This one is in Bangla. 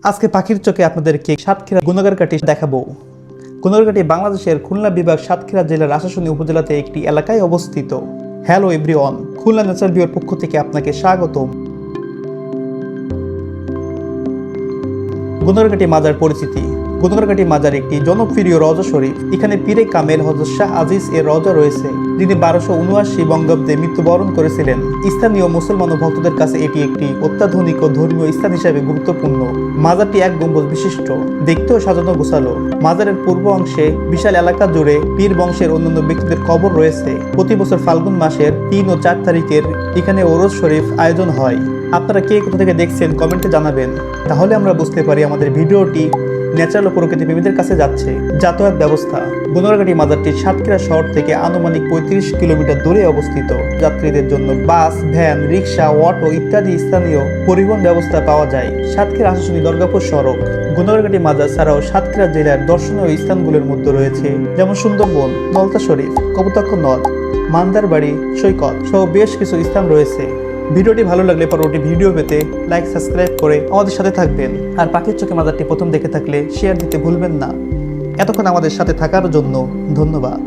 আজকে পাখির চোখে আপনাদেরকে সাতক্ষীরা গুণাগারকাটি দেখাবো। গুণাগারকাটি বাংলাদেশের খুলনা বিভাগ সাতক্ষীরা জেলার আশাশুনি উপজেলাতে একটি এলাকায় অবস্থিত। হ্যালো এভরিওয়ান, খুলনা ন্যাচারাল ভিউর পক্ষ থেকে আপনাকে স্বাগতম। গুণাগারকাটি মাজার পরিচিতি। গুণাগারকাটি মাজার একটি জনপ্রিয় রওজা শরীফ। এখানে পীরে কামেল হযরত শাহ আজিজ এর রওজা রয়েছে, যিনি 1279 বঙ্গাব্দে মৃত্যুবরণ করেছিলেন। স্থানীয় মুসলমান ও ভক্তদের কাছে এটি একটি অত্যাধুনিক ও ধর্মীয় স্থান হিসেবে গুরুত্বপূর্ণ। মাজারটি এক গম্বুজ বিশিষ্ট, দেখতেও সাজানো গোছালো। মাজারের পূর্ব অংশে বিশাল এলাকা জুড়ে পীর বংশের অন্যান্য ব্যক্তিদের কবর রয়েছে। প্রতি বছর ফাল্গুন মাসের 3 ও 4 তারিখের এখানে ওরস শরীফ আয়োজন হয়। আপনারা কে কোথা থেকে দেখছেন কমেন্টে জানাবেন, তাহলে আমরা বুঝতে পারি আমাদের ভিডিওটি ন্যাচারাল ও প্রকৃতি প্রেমীদের কাছে যাচ্ছে। যাতায়াত ব্যবস্থা। গুণাগারকাটি মাজারটি সাতক্ষীরা শহর থেকে আনুমানিক 35 কিলোমিটার দূরে অবস্থিত। যাত্রীদের জন্য বাস, ভ্যান, রিক্সা, অটো ইত্যাদি স্থানীয় পরিবহন ব্যবস্থা পাওয়া যায়। সাতক্ষীরা আশাশুনি দরগাপুর সড়ক। গুণাগারকাটি মাজার ছাড়াও সাতক্ষীরা জেলার দর্শনীয় স্থানগুলোর মধ্যে রয়েছে যেমন সুন্দরবন, নলতা শরীফ, কপোতাক্ষ নদ, মান্দারবাড়ি সৈকত সহ বেশ কিছু স্থান রয়েছে। ভিডিওটি ভালো লাগলে পরবর্তী ভিডিও পেতে লাইক, সাবস্ক্রাইব করে আমাদের সাথে থাকবেন। আর পাখির চোখে মাজারটি প্রথম দেখে থাকলে শেয়ার দিতে ভুলবেন না। এতক্ষণ আমাদের সাথে থাকার জন্য ধন্যবাদ।